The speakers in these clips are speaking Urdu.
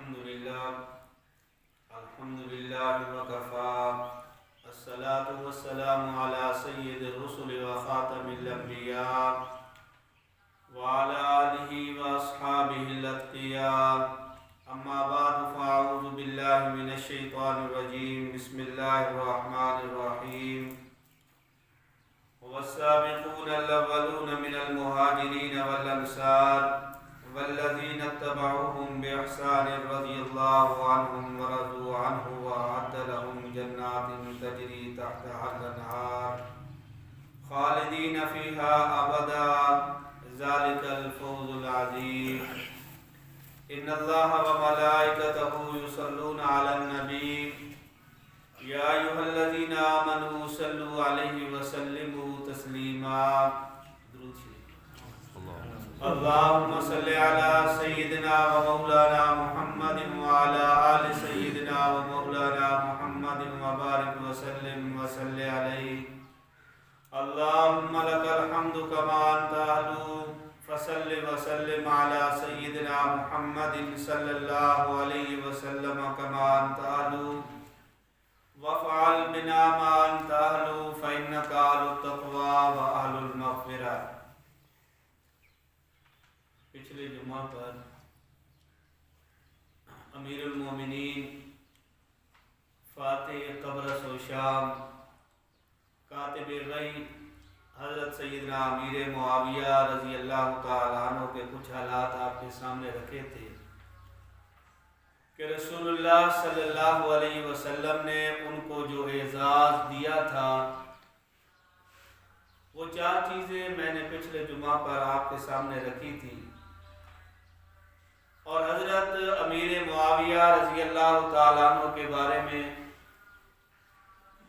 الحمد لله وكفى الصلاة والسلام على سيد الرسل وخاتم الأنبياء وعلى آله وأصحابه الأتقياء أما بعد فأعوذ بالله من الشيطان الرجيم بسم الله الرحمن الرحيم والسابقون الأولون من المهاجرين والأنصار والذين اتبعوهم بإحسان رضي الله عنهم ورضوا عنه وأعد لهم جنات تجري تحتها الأنهار خالدين فيها أبدا ذلك الفوز العظيم إن الله وملائكته يصلون على النبي يا أيها الذين آمنوا صلوا عليه وسلموا تسليما اللهم صل على سيدنا ومولانا محمد وعلى آل سيدنا ومولانا محمد وبارك وسلم عليه اللهم لك الحمد كما أنت أهل فصل وسلم على سيدنا محمد صلى الله عليه وسلم كما أنت أهل وافعل بنا ما أنت أهل فإنك أهل التقوى وأهل المغفرة۔ پچھلے جمعہ پر امیر المومنین فاتح قبرص و شام کاتب الرحی حضرت سیدنا امیر معاویہ رضی اللہ تعالیٰ عنہ کے کچھ حالات آپ کے سامنے رکھے تھے کہ رسول اللہ صلی اللہ علیہ وسلم نے ان کو جو اعزاز دیا تھا وہ 4 چیزیں میں نے پچھلے جمعہ پر آپ کے سامنے رکھی تھی، اور حضرت امیر معاویہ رضی اللہ تعالیٰ عنہ کے بارے میں،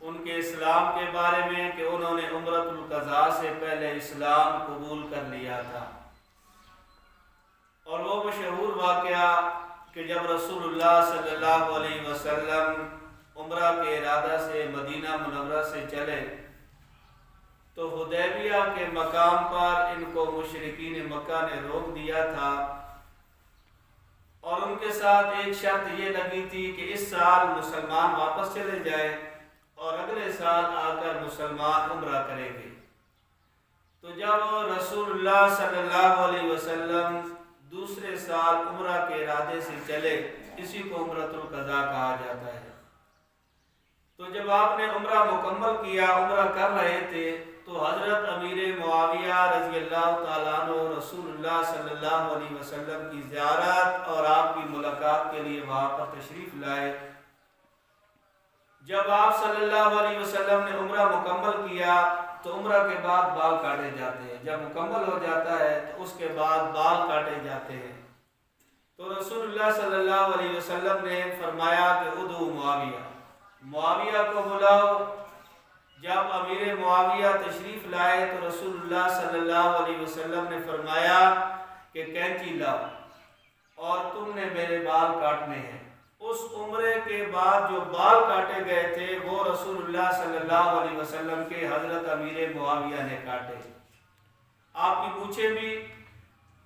ان کے اسلام کے بارے میں کہ انہوں نے عمرۃ القضاء سے پہلے اسلام قبول کر لیا تھا، اور وہ مشہور واقعہ کہ جب رسول اللہ صلی اللہ علیہ وسلم عمرہ کے ارادہ سے مدینہ منورہ سے چلے تو حدیبیہ کے مقام پر ان کو مشرکین مکہ نے روک دیا تھا، اور ان کے ساتھ ایک شرط یہ لگی تھی کہ اس سال مسلمان واپس چلے جائے اور اگلے سال آ کر مسلمان عمرہ کریں گے۔ تو جب رسول اللہ صلی اللہ علیہ وسلم دوسرے سال عمرہ کے ارادے سے چلے، اسی کو عمرۃ القضاء کہا جاتا ہے، تو جب آپ نے عمرہ مکمل کیا، عمرہ کر رہے تھے، تو حضرت امیر معاویہ رضی اللہ تعالیٰ عنہ رسول اللہ صلی اللہ علیہ وسلم کی زیارت اور آپ کی ملاقات کے لیے وہاں پر تشریف لائے۔ جب آپ صلی اللہ علیہ وسلم نے عمرہ مکمل کیا تو عمرہ کے بعد بال کاٹے جاتے ہیں، جب مکمل ہو جاتا ہے تو اس کے بعد بال کاٹے جاتے ہیں، تو رسول اللہ صلی اللہ علیہ وسلم نے فرمایا کہ ادعو معاویہ کو بلاؤ۔ جب امیر معاویہ تشریف لائے تو رسول اللہ صلی اللہ علیہ وسلم نے فرمایا کہ کینچی لاؤ اور تم نے میرے بال کاٹنے ہیں۔ اس عمرے کے بعد جو بال کاٹے گئے تھے وہ رسول اللہ صلی اللہ علیہ وسلم کے حضرت امیر معاویہ نے کاٹے۔ آپ کی پوچھیں بھی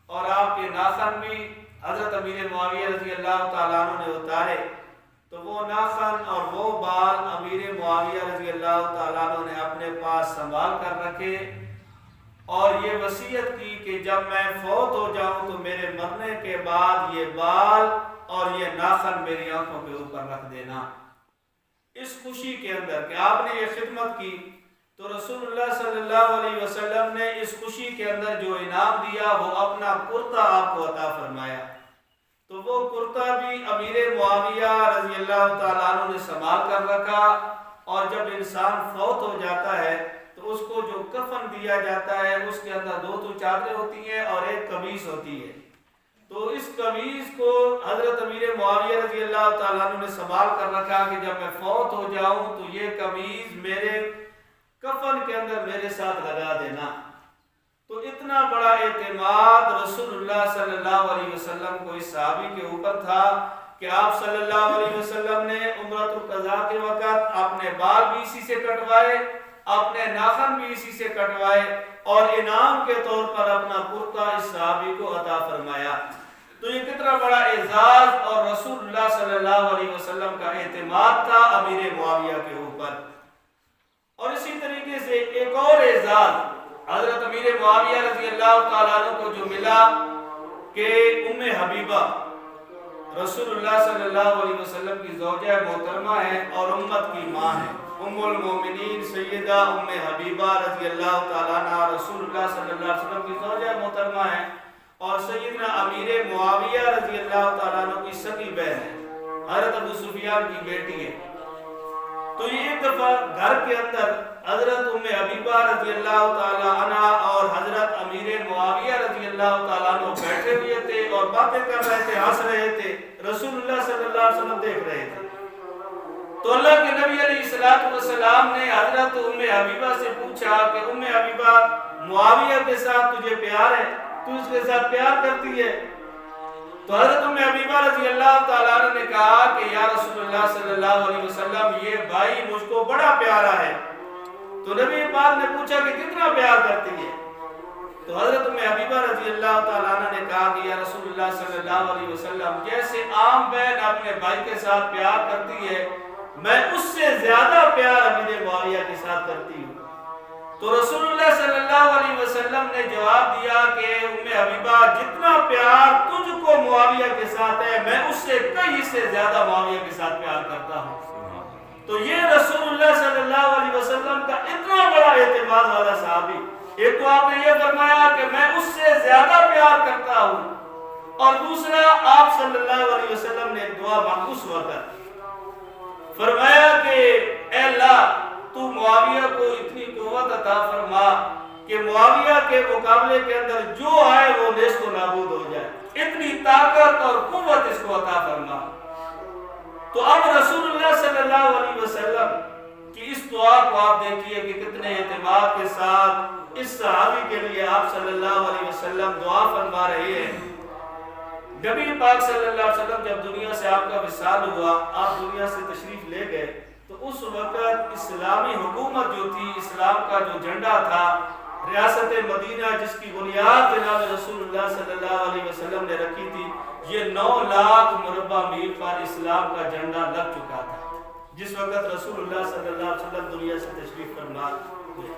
اور آپ کے ناخن بھی حضرت امیر معاویہ رضی اللہ تعالیٰ عنہ نے اتارے، تو وہ ناخن اور وہ بال امیر معاویہ رضی اللہ تعالیٰ عنہ نے اپنے پاس سنبھال کر رکھے، اور یہ وصیت کی کہ جب میں فوت ہو جاؤں تو میرے مرنے کے بعد یہ بال اور یہ ناخن میری آنکھوں کے اوپر رکھ دینا۔ اس خوشی کے اندر کہ آپ نے یہ خدمت کی، تو رسول اللہ صلی اللہ علیہ وسلم نے اس خوشی کے اندر جو انعام دیا وہ اپنا کرتا آپ کو عطا فرمایا۔ تو وہ کرتا بھی امیر معاویہ رضی اللہ تعالیٰ عنہ نے سنبھال کر رکھا، اور جب انسان فوت ہو جاتا ہے تو اس کو جو کفن دیا جاتا ہے اس کے اندر 2 تو چادریں ہوتی ہیں اور ایک قمیص ہوتی ہے، تو اس قمیص کو حضرت امیر معاویہ رضی اللہ تعالیٰ عنہ نے سنبھال کر رکھا کہ جب میں فوت ہو جاؤں تو یہ قمیص میرے کفن کے اندر میرے ساتھ لگا دینا۔ تو اتنا بڑا اعتماد رسول اللہ صلی اللہ علیہ وسلم کو اس صحابی کے اوپر تھا کہ آپ صلی اللہ علیہ وسلم نے عمرۃ القضاء کے وقت اپنے بال بھی اسی سے کٹوائے، اپنے ناخن بھی اسی سے کٹوائے، اور انعام کے طور پر اپنا کرتا اس صحابی کو عطا فرمایا۔ تو یہ کتنا بڑا اعزاز اور رسول اللہ صلی اللہ علیہ وسلم کا اعتماد تھا امیر معاویہ کے اوپر۔ اور اسی طریقے سے ایک اور اعزاز حضرت امیر معاویہ رضی اللہ تعالیٰ عنہ کو جو ملا کہ ام حبیبہ رسول اللہ صلی اللہ علیہ وسلم کی زوجہ محترمہ ہے اور امت کی ماں ہے۔ ام المومنین سیدہ ام حبیبہ رضی اللہ تعالیٰ عنہ رسول اللہ صلی اللہ علیہ وسلم کی زوجہ محترمہ ہے اور سیدنا امیر معاویہ رضی اللہ تعالیٰ عنہ کی سگی بہن ہے، حضرت ابو سفیان کی بیٹی ہے۔ تو یہ ایک دفعہ گھر کے اندر حضرت ام حبیبہ رضی اللہ تعالیٰ عنہ اور حضرت امیر معاویہ رضی اللہ تعالیٰ عنہ بیٹھے ہوئے تھے اور باتیں کر رہے تھے، ہنس رہے تھے، رسول اللہ صلی اللہ علیہ وسلم دیکھ رہے تھے۔ تو اللہ کے نبی علیہ السلام نے حضرت ام حبیبہ سے پوچھا کہ ام حبیبہ معاویہ کے ساتھ تجھے پیار ہے، تو اس کے ساتھ پیار کرتی ہے؟ تو حضرت ام حبیبہ رضی اللہ تعالیٰ عنہ نے کہا کہ یا رسول اللہ صلی اللہ علیہ وسلم یہ بھائی مجھ کو بڑا پیارا ہے۔ تو نبی پاک نے پوچھا کہ کتنا پیار کرتی ہے؟ تو حضرت ام حبیبہ رضی اللہ تعالیٰ عنہ نے کہا کہ یا رسول اللہ صلی اللہ علیہ وسلم جیسے عام بہن اپنے بھائی کے ساتھ پیار کرتی ہے میں اس سے زیادہ پیار امیر معاویہ کے ساتھ کرتی ہوں۔ تو رسول اللہ صلی اللہ علیہ وسلم نے جواب دیا کہ ام حبیبہ جتنا پیار تجھ کو معاویہ کے ساتھ ہے میں اس سے کئی سے زیادہ معاویہ کے ساتھ پیار کرتا ہوں۔ تو یہ رسول اللہ صلی اللہ علیہ وسلم کا اتنا بڑا اعتماد والا صحابی، ایک تو آپ نے یہ فرمایا کہ میں اس سے زیادہ پیار کرتا ہوں، اور دوسرا آپ صلی اللہ علیہ وسلم نے ایک دعا مانگی اس وقت، فرمایا کہ اے اللہ تو معاویہ کو اتنی قوت عطا فرما کہ معاویہ کے مقابلے کے اندر جو آئے وہ نیست و نابود ہو جائے، اتنی طاقت اور قوت اس کو عطا فرما۔ تو اب رسول اللہ صلی اللہ علیہ وسلم کی اس دعا کو آپ دیکھیے کہ کتنے اعتماد کے ساتھ اس صحابی کے لیے آپ صلی اللہ علیہ وسلم دعا فرما رہے ہیں۔ نبی پاک صلی اللہ علیہ وسلم جب دنیا سے آپ کا وصال ہوا، آپ دنیا سے تشریف لے گئے، تو اس وقت اسلامی حکومت جو تھی، اسلام کا جو جھنڈا تھا، ریاست مدینہ جس کی بنیاد جناب رسول اللہ صلی اللہ علیہ وسلم نے رکھی تھی، یہ 9 لاکھ مربع میل پر اسلام کا جھنڈا لگ چکا تھا جس وقت رسول اللہ صلی اللہ علیہ وسلم دنیا سے تشریف فرما ہوئے۔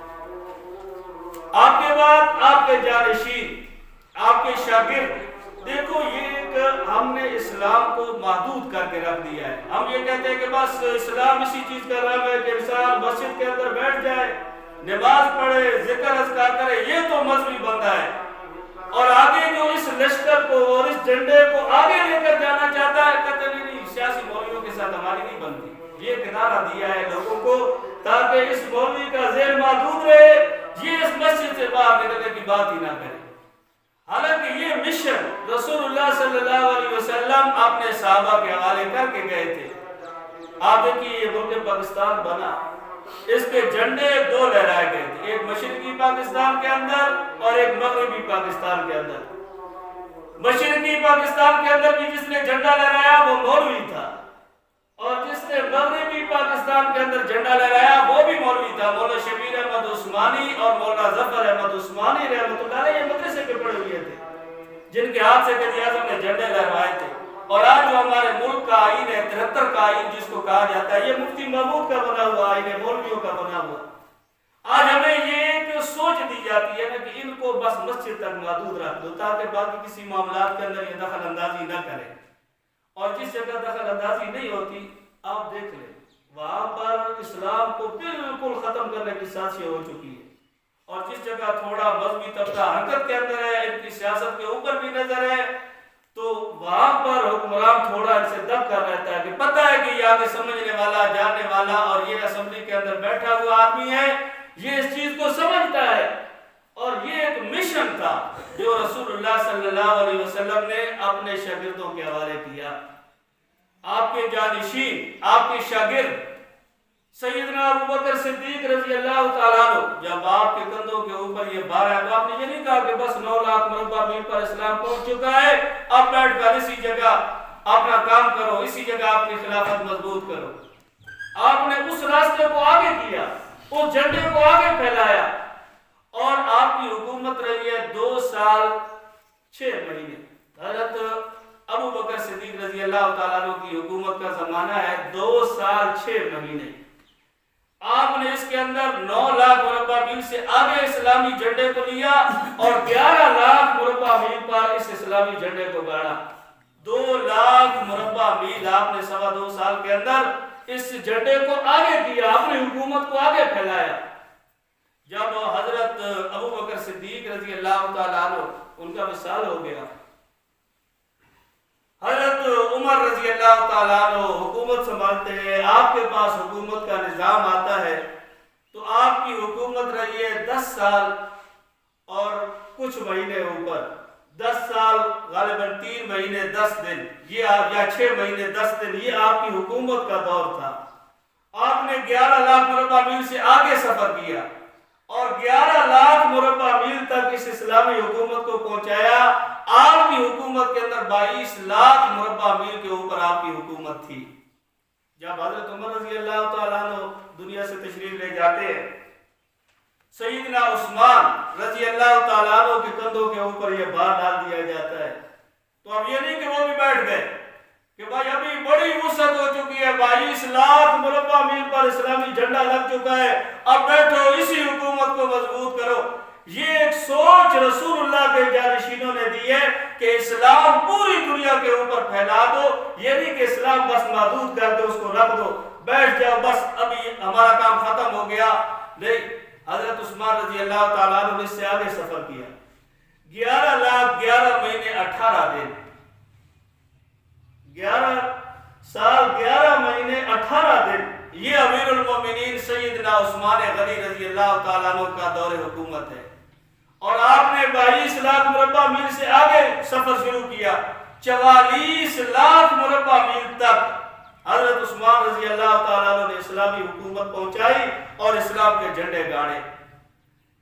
آپ کے بعد آپ کے جانشین، آپ کے شاگرد، دیکھو یہ ایک ہم نے اسلام کو محدود کر کے رکھ دیا ہے۔ ہم یہ کہتے ہیں کہ بس اسلام اسی چیز کا نام ہے کہ انسان مسجد کے اندر بیٹھ جائے، نماز پڑھے، ذکر اذکار کرے، یہ تو مذہبی بندہ ہے، اور آگے جو اس لشکر کو اور اس جھنڈے کو آگے لے کر جانا چاہتا ہے، کہتے نہیں سیاسی مولویوں کے ساتھ ہماری نہیں بنتی۔ یہ کنارہ دیا ہے لوگوں کو تاکہ اس مولوی کا ذہن محدود رہے، یہ اس مسجد سے باہر نکلنے کی بات ہی نہ کرے۔ حالانکہ یہ مشن رسول اللہ صلی اللہ علیہ وسلم اپنے صحابہ کے حوالے کر کے گئے تھے۔ آپ دیکھیے یہ ملک پاکستان بنا، اس کے جھنڈے 2 لہرائے گئے تھے، ایک مشرقی پاکستان کے اندر اور ایک مغربی پاکستان کے اندر۔ مشرقی پاکستان کے اندر بھی جس نے جھنڈا لہرایا وہ مولوی تھا، اور جس نے مغربی پاکستان کے اندر جھنڈا لہرایا وہ بھی مولوی تھا، مولانا شبیر احمد عثمانی اور مولانا ظفر احمد عثمانی رحمۃ اللہ علیہ، یہ مدرسے کے پڑھے ہوئے تھے جن کے ہاتھ سے قائد اعظم نے جھنڈے لہرائے تھے۔ اور آج جو ہمارے ملک کا آئین ہے 73 کا آئین جس کو کہا جاتا ہے، یہ مفتی محمود کا بنا ہوا آئین ہے، مولویوں کا بنا ہوا۔ آج ہمیں یہ ایک سوچ دی جاتی ہے نا کہ ان کو بس مسجد تک محدود رکھ دو تاکہ باقی کسی معاملات کے اندر یہ دخل اندازی نہ کرے، اور جس جگہ دخل اندازی نہیں ہوتی آپ دیکھ لیں وہاں پر اسلام کو بالکل ختم کرنے کی سازشیں ہو چکی ہے، اور جس جگہ تھوڑا مذہبی طبقہ حرکت کے اندر ہے، ان کی سیاست کے اوپر بھی نظر ہے، تو وہاں پر حکمران تھوڑا ان سے دب کر رہتا ہے کہ پتہ ہے کہ یہ آگے سمجھنے والا، جاننے والا، اور یہ اسمبلی کے اندر بیٹھا ہوا آدمی ہے، یہ اس چیز کو سمجھتا ہے۔ اور یہ ایک مشن تھا جو رسول اللہ صلی اللہ علیہ وسلم نے اپنے شاگردوں کے حوالے کیا۔ آپ کے جانشین، آپ کے شاگرد سیدنا ابوبکر صدیق رضی اللہ تعالیٰ عنہ جب آپ کے کندھوں کے اوپر یہ بار ہے تو آپ نے یہ نہیں کہا کہ بس 9 لاکھ مربع میل پر اسلام پہنچ چکا ہے، اب بیٹھ کر اسی جگہ اپنا کام کرو، اسی جگہ اپنی خلافت مضبوط کرو۔ آپ نے اس راستے کو آگے کیا، اس جھنڈے کو آگے پھیلایا، اور آپ کی حکومت رہی ہے 2 سال 6 مہینے حضرت ابو بکر صدیق رضی اللہ تعالیٰ عنہ کی حکومت کا زمانہ ہے 2 سال 6 مہینے. آپ نے اس کے اندر 9 لاکھ مربع میل سے آگے اسلامی جھنڈے کو لیا اور 11 لاکھ مربع میل پر اس اسلامی جھنڈے کو گاڑا. 2 لاکھ مربع میل آپ نے 2.25 سال کے اندر اس جھنڈے کو آگے کیا، اپنی حکومت کو آگے پھیلایا. جب حضرت ابو بکر صدیق رضی اللہ تعالیٰ عنہ ان کا وصال ہو گیا، حضرت عمر رضی اللہ تعالیٰ عنہ حکومت سنبھالتے ہیں. آپ کے پاس حکومت کا نظام آتا ہے تو آپ کی حکومت رہی ہے 10 سال اور کچھ مہینے اوپر. 10 سال غالباً 3 مہینے 10 دن یا 6 مہینے 10 دن یہ آپ کی حکومت کا دور تھا. آپ نے 11 لاکھ مربع میل سے آگے سفر کیا اور 11 لاکھ مربع میل تک اس اسلامی حکومت کو پہنچایا. آپ کی حکومت کے اندر 22 لاکھ مربع میل کے اوپر آپ کی حکومت تھی. جب حضرت عمر رضی اللہ تعالیٰ عنہ دنیا سے تشریف لے جاتے ہیں، سیدنا عثمان رضی اللہ تعالیٰ عنہ کے کندھوں کے اوپر یہ بار ڈال دیا جاتا ہے. تو اب یہ نہیں کہ وہ بھی بیٹھ گئے کہ بھائی ابھی بڑی وسعت ہو چکی ہے، 22 لاکھ مربع میل پر اسلامی جھنڈا لگ چکا ہے، اب بیٹھو اسی حکومت کو مضبوط کرو. یہ ایک سوچ رسول اللہ کے جانشینوں نے دی ہے کہ اسلام پوری دنیا کے اوپر پھیلا دو. یہ نہیں کہ اسلام بس محدود کر دو، اس کو رکھ دو، بیٹھ جاؤ بس ابھی ہمارا کام ختم ہو گیا. نہیں، حضرت عثمان رضی اللہ تعالیٰ عنہ نے اس سے آگے سفر کیا. 11 لاکھ 11 مہینے 18 دن، 11 سال 11 مہینے 18 دن یہ امیر المومنین سیدنا عثمان غنی رضی اللہ تعالیٰ عنہ کا دور حکومت ہے. اور آپ نے 22 لاکھ مربع میل سے آگے سفر شروع کیا. 44 لاکھ مربع میل تک حضرت عثمان رضی اللہ تعالیٰ عنہ نے اسلامی حکومت پہنچائی اور اسلام کے جھنڈے گاڑے.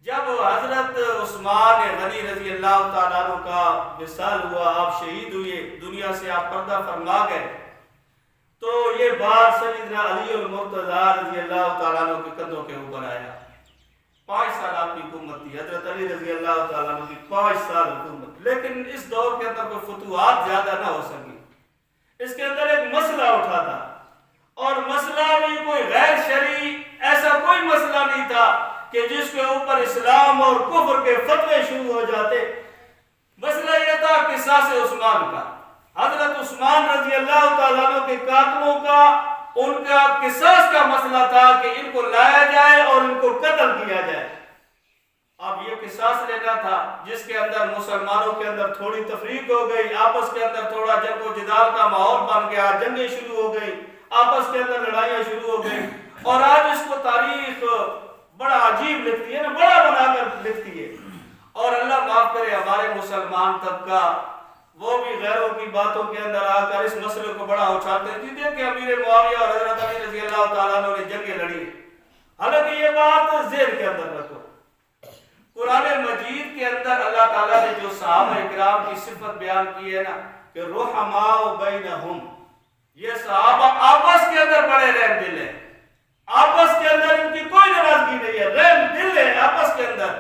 جب حضرت عثمان غنی رضی اللہ تعالیٰ عنہ کا وصال ہوا، آپ شہید ہوئے، دنیا سے آپ پردہ فرما گئے، تو یہ بات سیدنا علی المرتضی رضی اللہ تعالیٰ عنہ کے کندھوں کے اوپر آیا. 5 سال آپ کی حکومت تھی، حضرت علی رضی اللہ تعالیٰ عنہ کی 5 سال حکومت. لیکن اس دور کے اندر کوئی فتوحات زیادہ نہ ہو سکی. اس کے اندر ایک مسئلہ اٹھا تھا، اور مسئلہ بھی کوئی غیر شرعی ایسا کوئی مسئلہ نہیں تھا کہ جس کے اوپر اسلام اور کفر کے فتوے شروع ہو جاتے. مسئلہ یہ تھا قصاص عثمان کا. حضرت عثمان رضی اللہ تعالیٰ عنہ کے قاتلوں کا ان کا قصاص کا مسئلہ تھا کہ ان کو لایا جائے اور ان کو قتل کیا جائے. اب یہ قصاص لینا تھا جس کے اندر مسلمانوں کے اندر تھوڑی تفریق ہو گئی، آپس کے اندر تھوڑا جنگ و جدال کا ماحول بن گیا، جنگیں شروع ہو گئی، آپس کے اندر لڑائیاں شروع ہو گئی. اور آج اس کو تاریخ بڑا عجیب لکھتی ہے نا، بڑا بنا کر لکھتی ہے. اور اللہ معاف کرے ہمارے مسلمان طبقہ وہ بھی غیروں کی باتوں کے اندر آ کر اس مسئلے کو بڑا اچھالتے ہیں. دیکھیں کہ امیر معاویہ اور حضرت علی رضی اللہ تعالیٰ عنہ نے جنگیں لڑی. حالانکہ یہ بات ذہن کے اندر رکھو، قرآن مجید کے اندر اللہ تعالیٰ نے جو صحابہ اکرام کی صفت بیان کی ہے نا کہ رحماء بینہم، یہ صحابہ آپس کے اندر بڑے رحم دل ہیں، آپس کے اندر ان کی کوئی ناراضگی نہیں ہے، رحم دل ہے آپس کے اندر.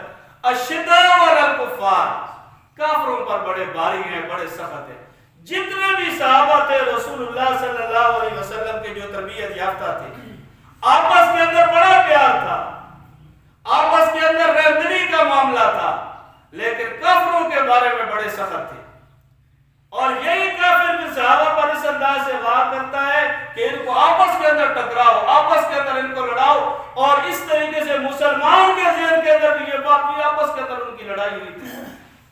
اشداء علی الکفار، کافروں پر بڑے باری ہیں، بڑے سخت ہیں. جتنے بھی صحابہ تھے رسول اللہ صلی اللہ علیہ وسلم کے جو تربیت یافتہ تھے، آپس کے اندر بڑا پیار تھا، آپس کے اندر رحمدلی کا معاملہ تھا، لیکن کافروں کے بارے میں بڑے سخت تھے. اور یہی کافر بھی صحابہ پر اس انداز سے وار کرتا ہے کہ ان کو آپس کے اندر ٹکراؤ، آپس کے اندر ان کو لڑاؤ. اور اس طریقے سے مسلمان کے ذہن کے اندر بھی یہ بات بھی آپس کے اندر ان کی لڑائی ہوئی تھی.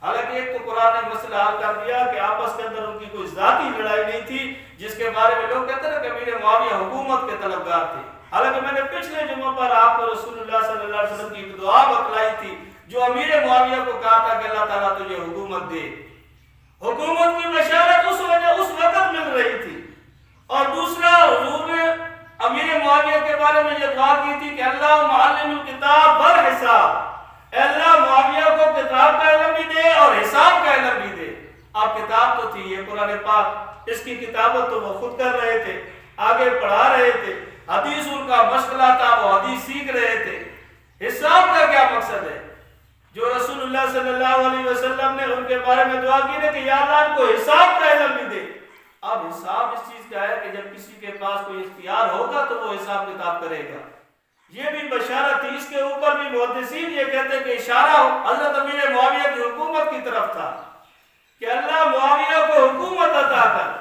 حالانکہ ایک تو قرآن نے مسئلہ حل کر دیا کہ آپس کے اندر ان کی کوئی ذاتی لڑائی نہیں تھی، جس کے بارے میں لوگ کہتے ہیں کہ امیر معاویہ حکومت کے طلبگار تھے. حالانکہ میں نے پچھلے جمعہ پر آپ کو رسول اللہ صلی اللہ علیہ وسلم کی ایک دعا بتلائی تھی جو امیر معاویہ کو کہا تھا کہ اللہ تعالیٰ تجھے حکومت دے. حکومت کی بشارت اس وقت مل رہی تھی. اور دوسرا حضور نے امیر معاویہ کے بارے میں یہ دعا کی تھی کہ اللہ معلم الکتاب والحساب، اے اللہ معاویہ کو کتاب کا علم بھی دے اور حساب کا علم بھی دے. اب کتاب تو تھی یہ قرآن پاک، اس کی کتابت تو وہ خود کر رہے تھے، آگے پڑھا رہے تھے، حدیث ان کا مشغلہ تھا، وہ حدیث سیکھ رہے تھے. حساب کا کیا مقصد ہے؟ جو رسول اللہ صلی اللہ علیہ وسلم نے ان کے بارے میں دعا کی ہے کہ یا اللہ ان کو حساب کا علم بھی دے. اب حساب اس چیز کا ہے کہ جب کسی کے پاس کوئی اختیار ہوگا تو وہ حساب کتاب کرے گا. یہ بھی بشارت تھی. اس کے اوپر بھی محدثین یہ کہتے ہیں کہ اشارہ حضرت امیر معاویہ کی حکومت کی طرف تھا کہ اللہ معاویہ کو حکومت عطا کر.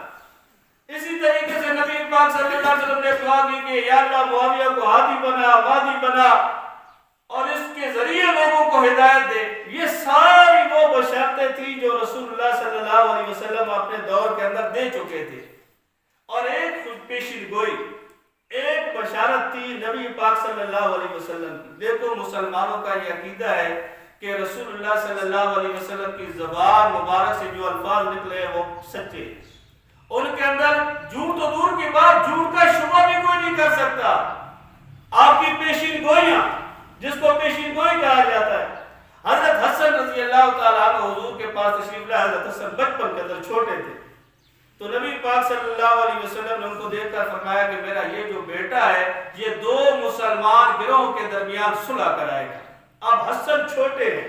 اسی طریقے سے نبی پاک صلی اللہ علیہ وسلم نے دعا کی کہ یا اللہ معاویہ کو ہادی بنا، مہدی بنا اور اس کے ذریعے لوگوں کو ہدایت دے. یہ ساری وہ بشارتیں تھیں جو رسول اللہ صلی اللہ علیہ وسلم اپنے دور کے اندر دے چکے تھے. اور ایک پیشین گوئی، ایک بشارت تھی نبی پاک صلی اللہ علیہ وسلم کی. دیکھو مسلمانوں کا یہ عقیدہ ہے کہ رسول اللہ صلی اللہ علیہ وسلم کی زبان مبارک سے جو الفاظ نکلے وہ سچے. ان کے اندر جھوٹ تو دور کی بات، جھوٹ کا شبہ بھی کوئی نہیں کر سکتا. آپ کی پیشین گوئیاں جس کو پیشین گوئی کہا جاتا ہے. حضرت حسن رضی اللہ تعالیٰ عنہ حضور کے پاس تشریف لائے. حضرت حسن بچپن کے اندر چھوٹے تھے تو نبی پاک صلی اللہ علیہ وسلم نے ان کو دیکھ کر فرمایا کہ میرا یہ جو بیٹا ہے یہ دو مسلمان گروہوں کے درمیان صلح کرائے گا. اب حسن چھوٹے ہیں،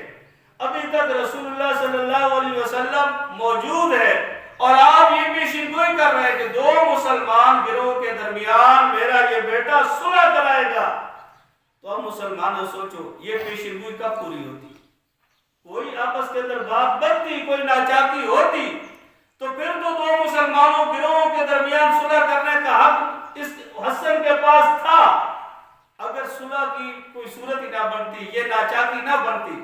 ابھی تک رسول اللہ صلی اللہ علیہ وسلم موجود ہے اور آپ یہ پیشین گوئی کر رہے ہیں کہ دو مسلمان گروہوں کے درمیان میرا یہ بیٹا صلح کرائے گا. تو اب مسلمانوں سوچو یہ پیشین گوئی کب پوری ہوتی؟ کوئی آپس کے اندر بات بنتی، کوئی ناچاکی ہوتی تو پھر تو دو مسلمانوں گروہوں کے درمیان صلح کرنے کا حق اس حسن کے پاس تھا. اگر صلح کی کوئی صورت ہی نہ بنتی، یہ ناچاکی نہ بنتی،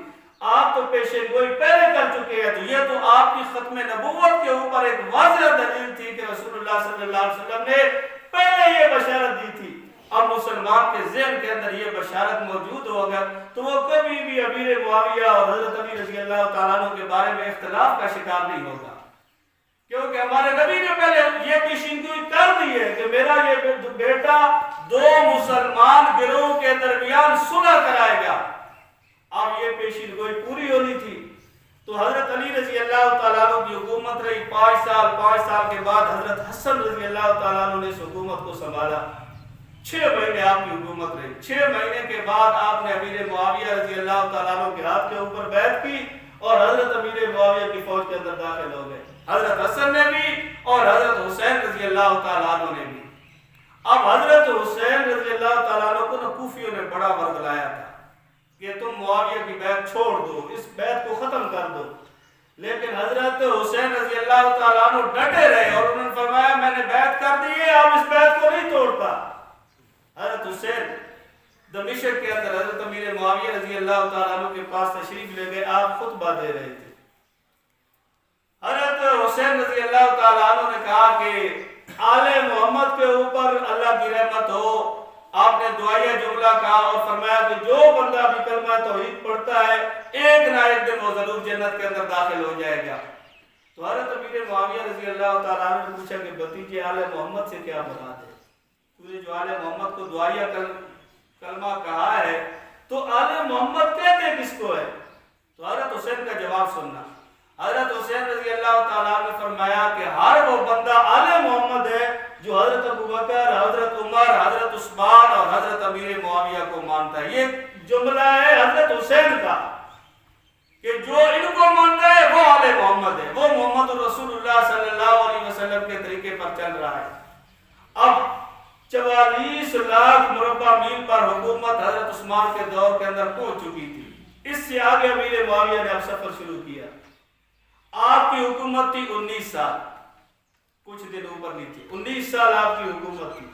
آپ تو پیشین گوئی پہلے کر چکے ہیں. تو یہ تو آپ کی ختم نبوت کے اوپر ایک واضح دلیل تھی کہ رسول اللہ صلی اللہ علیہ وسلم نے پہلے یہ بشارت دی تھی. اب مسلمان کے ذہن کے اندر یہ بشارت موجود ہوگا تو وہ کبھی بھی امیر معاویہ اور حضرت علی رضی اللہ تعالیٰ عنہ کے بارے میں اختلاف کا شکار نہیں ہوگا. کیونکہ ہمارے نبی نے پہلے یہ پیشین گوئی کر دی ہے کہ میرا یہ بیٹا دو مسلمان گروہوں کے درمیان صلح کرائے گا. اب یہ پیشین گوئی پوری ہونی تھی تو حضرت علی رضی اللہ تعالیٰ عنہ کی حکومت رہی 5 سال. 5 سال کے بعد حضرت حسن رضی اللہ تعالیٰ عنہ نے اس حکومت کو سنبھالا. 6 مہینے آپ کی حکومت رہی. 6 مہینے کے بعد آپ نے امیر معاویہ رضی اللہ تعالیٰ عنہ کے ہاتھ کے اوپر بیعت کی اور حضرت امیر معاویہ کی فوج کے اندر داخل ہو گئے. حضرت حسن نے بھی اور حضرت حسین رضی اللہ تعالیٰ عنہ نے بھی. اب حضرت حسین رضی اللہ تعالیٰ عنہ کو کوفیوں نے بڑا ورگلایا تھا کہ تم معاویہ کی بیعت چھوڑ دو، اس بیعت کو ختم کر دو. لیکن حضرت حسین رضی اللہ تعالیٰ عنہ ڈٹے رہے اور انہوں نے فرمایا میں نے بیعت کر دی ہے، اب اس بیعت کو نہیں توڑتا. حضرت حسین دمشق کے اندر حضرت امیر معاویہ رضی اللہ تعالیٰ عنہ کے پاس تشریف لے گئے. آپ خطبہ دے رہے تھے. حضرت حسین رضی اللہ تعالیٰ عنہ نے کہا کہ آل محمد کے اوپر اللہ کی رحمت ہو. آپ نے دعائیہ جملہ کہا اور فرمایا کہ جو بندہ بھی کلمہ توحید پڑھتا ہے ایک نہ ایک دن وہ ضرور جنت کے اندر داخل ہو جائے گا. تو حضرت امیر معاویہ رضی اللہ تعالیٰ عنہ نے پوچھا کہ بھتیجے آل محمد سے کیا مراد ہے؟ تو جو آل محمد کو دعائیہ کلمہ کہا ہے تو آل محمد کہتے کس کو ہے؟ تو حضرت حسین کا جواب سننا. حضرت حسین رضی اللہ تعالیٰ نے فرمایا کہ ہر وہ بندہ آل محمد ہے جو حضرت ابوبکر، حضرت عمر، حضرت عثمان اور حضرت امیر معاویہ کو مانتا ہے. یہ جملہ ہے حضرت حسین کا کہ جو ان کو مانتا ہے وہ آل محمد ہے، وہ محمد رسول اللہ صلی اللہ علیہ وسلم کے طریقے پر چل رہا ہے. اب 44 لاکھ مربع میل پر حکومت حضرت عثمان کے دور کے اندر پہنچ چکی تھی. اس سے آگے امیر معاویہ نے اب سفر شروع کیا. آپ کی حکومت تھی 19 سال، کچھ دن اوپر نیچے 19 سال آپ کی حکومت تھی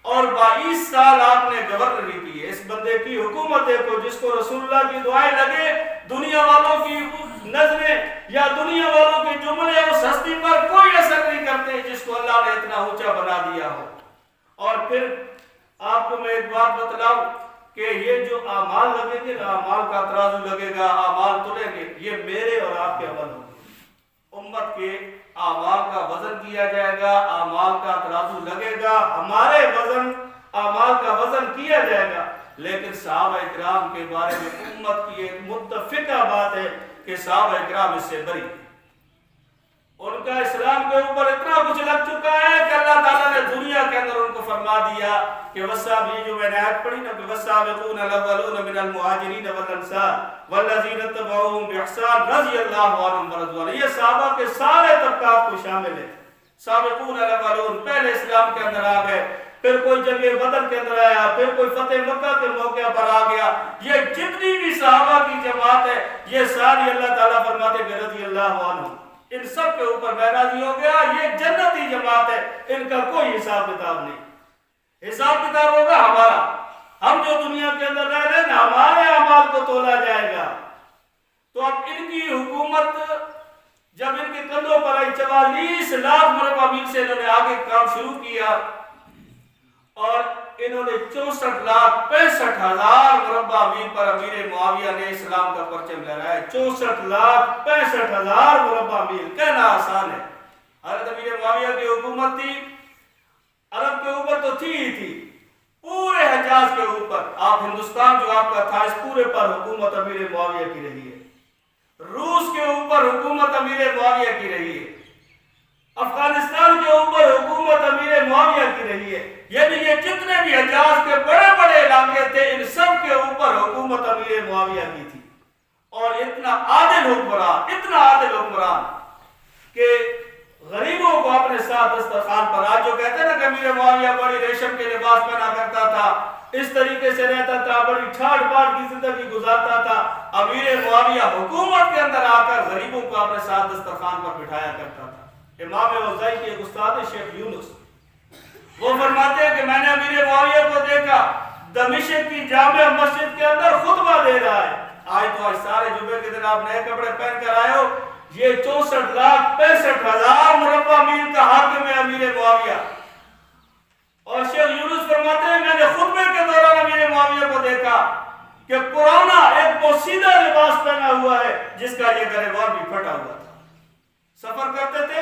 اور 22 سال آپ نے گورنری کی ہے. اس بندے کی حکومت دیکھو جس کو رسول اللہ کی دعائیں لگے، دنیا والوں کی نظریں یا دنیا والوں کے جملے اس ہستی پر کوئی اثر نہیں کرتے جس کو اللہ نے اتنا اونچا بنا دیا ہو. اور پھر آپ کو میں ایک بات بتلاؤں کہ یہ جو اعمال لگیں گے، اعمال کا ترازو لگے گا، اعمال تلیں گے، یہ میرے اور آپ کے عمل ہوں گے. امت کے اعمال کا وزن کیا جائے گا، اعمال کا ترازو لگے گا، ہمارے وزن اعمال کا وزن کیا جائے گا. لیکن صحابہ اکرام کے بارے میں امت کی ایک متفقہ بات ہے کہ صحابہ اکرام اس سے بری. ان کا اسلام کے اوپر اتنا کچھ لگ چکا ہے کہ اللہ تعالیٰ نے دنیا کے اندر ان کو فرما دیا کہ والسابقون، جو میں نے آیت پڑھی نا کہ والسابقون الاولون من المہاجرین والانصار والذین اتبعوهم باحسان رضی اللہ عنہم ورضوا عنہ، یہ صحابہ کے سارے طبقات کو شامل ہے۔ سابقون الاولون، پہلے اسلام کے اندر آ گئے، پھر کوئی جنگ بدر کے اندر آیا، پھر کوئی فتح مکہ کے موقع پر آ گیا، یہ جتنی بھی صحابہ کی جماعت ہے یہ ساری اللہ تعالیٰ فرماتے کہ رضی اللہ عنہ، ان سب کے اوپر میں راضی ہو گیا، یہ جنتی جماعت ہے، ان کا کوئی حساب کتاب نہیں۔ حساب کتاب ہوگا ہمارا، ہم جو دنیا کے اندر رہ رہے ہیں نا، ہمارے اعمال کو تولا جائے گا۔ تو اب ان کی حکومت جب ان کے کندھوں پر آئی، 44 لاکھ مربع میل سے انہوں نے آگے کام شروع کیا اور انہوں نے 64,65,000 مربع میل پر امیر معاویہ نے اسلام کا پرچم لہرایا ہے۔ 64,65,000 مربع میل، کہنا آسان ہے۔ حضرت امیر معاویہ کی حکومت تھی، عرب کے اوپر تو تھی ہی تھی، پورے حجاز کے اوپر، آپ ہندوستان جو آپ کا تھا اس پورے پر حکومت امیر معاویہ کی رہی ہے۔ روس کے اوپر حکومت امیر معاویہ کی رہی ہے، افغانستان کے اوپر حکومت امیر معاویہ کی رہی ہے، یعنی یہ جتنے بھی حجاز کے بڑے بڑے علاقے تھے ان سب کے اوپر حکومت امیر معاویہ کی تھی۔ اور اتنا عادل حکمران کہ غریبوں کو اپنے ساتھ دسترخوان پر، آج جو کہتے ہیں نا کہ امیر معاویہ بڑی ریشم کے لباس پہنا کرتا تھا، اس طریقے سے رہتا تھا، بڑی چھاٹ پاٹ کی زندگی گزارتا تھا، امیر معاویہ حکومت کے اندر آ کر غریبوں کو اپنے ساتھ دسترخوان پر بٹھایا کرتا تھا۔ امام اوزاعی کے ایک استاد ہے شیخ یونس، وہ فرماتے ہیں کہ میں نے امیر معاویہ کو دیکھا دمشق کی جامع مسجد کے اندر خطبہ دے رہا ہے۔ آج تو آج سارے جمعے کے دن آپ نئے کپڑے پہن کر آئے ہو، یہ 64,65,000 مربع میل کا حاکم ہے امیر معاویہ۔ اور شیخ یونس فرماتے ہیں میں نے خطبے کے دوران امیر معاویہ کو دیکھا کہ پرانا ایک پوشیدہ لباس پہنا ہوا ہے جس کا یہ گریبان بھی پھٹا ہوا تھا۔ سفر کرتے تھے،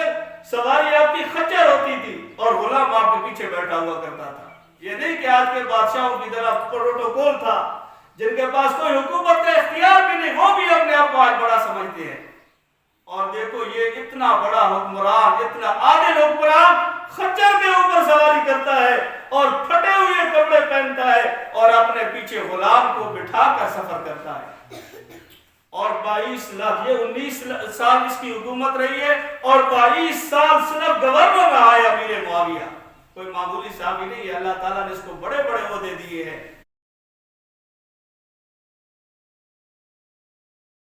سواری آپ کی خچر ہوتی تھی اور غلام آپ کے پیچھے بیٹھا ہوا کرتا تھا۔ یہ نہیں کہ آج کے بادشاہوں کی طرح پروٹوکول تھا، جن کے پاس کوئی حکومت کا اختیار بھی نہیں، وہ بھی اپنے آپ کو آج بڑا سمجھتے ہیں۔ اور دیکھو یہ اتنا بڑا حکمران، اتنا عادل حکمران خچر کے اوپر سواری کرتا ہے اور پھٹے ہوئے کپڑے پہنتا ہے اور اپنے پیچھے غلام کو بٹھا کر سفر کرتا ہے۔ اور 22 لاکھ، یہ 19 سال اس کی حکومت رہی ہے اور 22 سال صرف گورنر رہا ہے امیر معاویہ، کوئی معمولی صاحب ہی نہیں ہے، اللہ تعالیٰ نے اس کو بڑے بڑے عہدے دیے ہیں۔